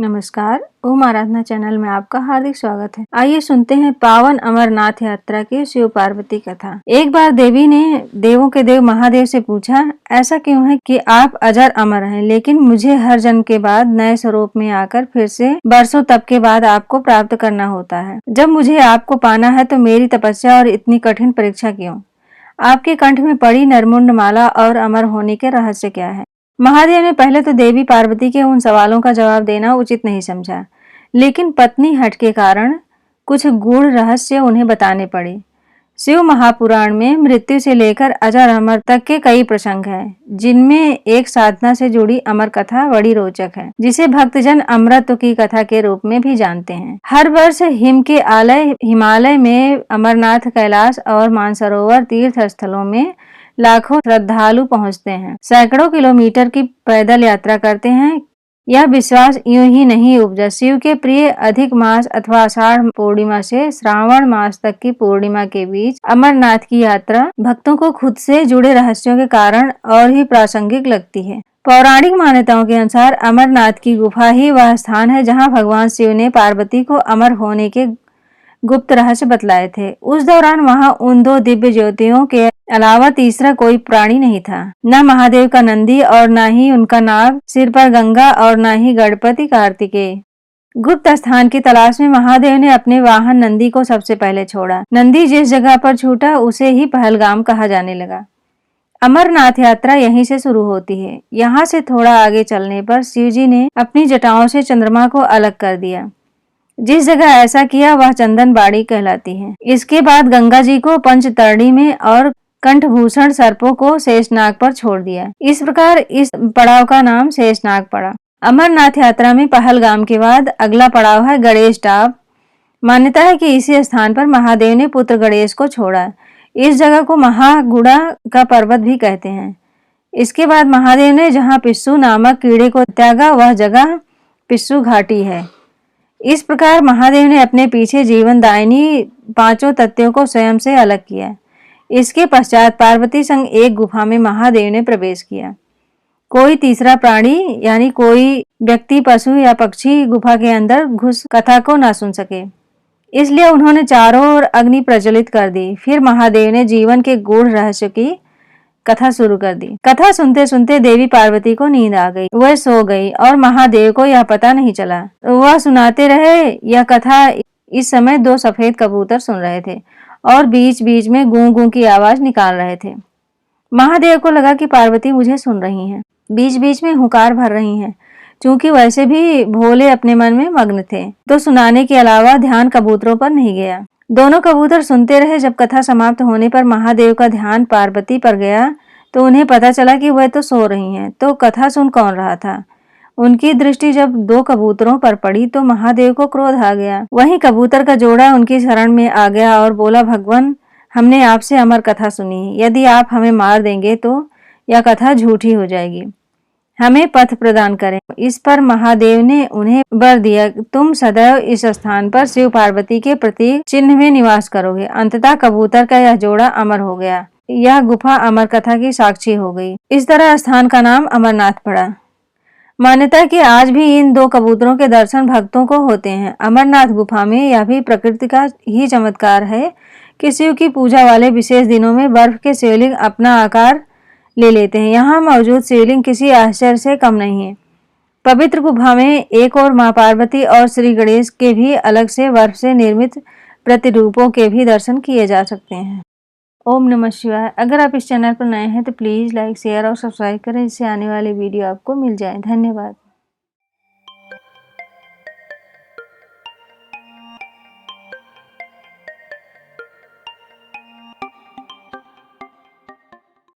नमस्कार, ओम आराधना चैनल में आपका हार्दिक स्वागत है। आइए सुनते हैं पावन अमरनाथ यात्रा की शिव पार्वती कथा। एक बार देवी ने देवों के देव महादेव से पूछा, ऐसा क्यों है कि आप अजर अमर हैं, लेकिन मुझे हर जन्म के बाद नए स्वरूप में आकर फिर से बरसों तप के बाद आपको प्राप्त करना होता है। जब मुझे आपको पाना है तो मेरी तपस्या और इतनी कठिन परीक्षा क्यों? आपके कंठ में पड़ी नरमुंड माला और अमर होने के रहस्य क्या है? महादेव ने पहले तो देवी पार्वती के उन सवालों का जवाब देना उचित नहीं समझा, लेकिन पत्नी हठ के कारण कुछ गूढ़ रहस्य उन्हें बताने पड़े। शिव महापुराण में मृत्यु से लेकर अजर अमर तक के कई प्रसंग हैं, जिनमें एक साधना से जुड़ी अमर कथा बड़ी रोचक है, जिसे भक्तजन अमृत की कथा के रूप में भी जानते हैं। हर वर्ष हिम के आलय हिमालय में अमरनाथ, कैलाश और मानसरोवर तीर्थ स्थलों में लाखों श्रद्धालु पहुंचते हैं, सैकड़ों किलोमीटर की पैदल यात्रा करते हैं। यह विश्वास यूं ही नहीं उपजा। शिव के प्रिय अधिक मास अथवा आषाढ़ पूर्णिमा से श्रावण मास तक की पूर्णिमा के बीच अमरनाथ की यात्रा भक्तों को खुद से जुड़े रहस्यों के कारण और ही प्रासंगिक लगती है। पौराणिक मान्यताओं के अनुसार अमरनाथ की गुफा ही वह स्थान है जहाँ भगवान शिव ने पार्वती को अमर होने के गुप्त रहस्य बतलाए थे। उस दौरान वहां उन दो दिव्य ज्योतियों के अलावा तीसरा कोई प्राणी नहीं था। न महादेव का नंदी और न ही उनका नाग, सिर पर गंगा और न ही गणपति कार्तिकेय। गुप्त स्थान की तलाश में महादेव ने अपने वाहन नंदी को सबसे पहले छोड़ा। नंदी जिस जगह पर छूटा उसे ही पहलगाम कहा जाने लगा। अमरनाथ यात्रा यहीं से शुरू होती है। यहाँ से थोड़ा आगे चलने पर शिवजी ने अपनी जटाओं से चंद्रमा को अलग कर दिया। जिस जगह ऐसा किया वह चंदन बाड़ी कहलाती है। इसके बाद गंगा जी को पंचतरणी में और कंठभूषण सर्पों को शेषनाग पर छोड़ दिया। इस प्रकार इस पड़ाव का नाम शेषनाग पड़ा। अमरनाथ यात्रा में पहलगाम के बाद अगला पड़ाव है गणेश टाप। मान्यता है कि इसी स्थान पर महादेव ने पुत्र गणेश को छोड़ा। इस जगह को महागुड़ा का पर्वत भी कहते हैं। इसके बाद महादेव ने जहाँ पिस्सू नामक कीड़े को त्यागा वह जगह पिस्सू घाटी है। इस प्रकार महादेव ने अपने पीछे जीवनदायिनी पांचों तत्वों को स्वयं से अलग किया। इसके पश्चात पार्वती संग एक गुफा में महादेव ने प्रवेश किया। कोई तीसरा प्राणी यानी कोई व्यक्ति, पशु या पक्षी गुफा के अंदर घुस कथा को ना सुन सके, इसलिए उन्होंने चारों ओर अग्नि प्रज्वलित कर दी। फिर महादेव ने जीवन के गूढ़ रहस्य की कथा शुरू कर दी। कथा सुनते सुनते देवी पार्वती को नींद आ गई। वह सो गई और महादेव को यह पता नहीं चला। वह सुनाते रहे। यह कथा इस समय दो सफेद कबूतर सुन रहे थे और बीच बीच में गूं गूं की आवाज निकाल रहे थे। महादेव को लगा कि पार्वती मुझे सुन रही हैं, बीच बीच में हुंकार भर रही हैं। चूंकि वैसे भी भोले अपने मन में मग्न थे, तो सुनाने के अलावा ध्यान कबूतरों पर नहीं गया। दोनों कबूतर सुनते रहे। जब कथा समाप्त होने पर महादेव का ध्यान पार्वती पर गया तो उन्हें पता चला कि वह तो सो रही हैं, तो कथा सुन कौन रहा था। उनकी दृष्टि जब दो कबूतरों पर पड़ी तो महादेव को क्रोध आ गया। वहीं कबूतर का जोड़ा उनकी शरण में आ गया और बोला, भगवान, हमने आपसे अमर कथा सुनी। यदि आप हमें मार देंगे तो यह कथा झूठी हो जाएगी। हमें पथ प्रदान करें। इस पर महादेव ने उन्हें वर दिया, तुम सदैव इस स्थान पर शिव पार्वती के प्रतीक चिन्ह में निवास करोगे। अंततः कबूतर का यह जोड़ा अमर हो गया। यह गुफा अमर कथा की साक्षी हो गई। इस तरह स्थान का नाम अमरनाथ पड़ा। मान्यता है कि आज भी इन दो कबूतरों के दर्शन भक्तों को होते हैं। अमरनाथ गुफा में यह भी प्रकृति का ही चमत्कार है कि शिव की पूजा वाले विशेष दिनों में बर्फ के शिवलिंग अपना आकार ले लेते हैं। यहाँ मौजूद शिवलिंग किसी आश्चर्य से कम नहीं है। पवित्र गुफा में एक और मां पार्वती और श्री गणेश के भी अलग से बर्फ से निर्मित प्रतिरूपों के भी दर्शन किए जा सकते हैं। ओम नमः शिवाय। अगर आप इस चैनल पर नए हैं तो प्लीज लाइक, शेयर और सब्सक्राइब करें, जिससे आने वाली वीडियो आपको मिल जाए। धन्यवाद।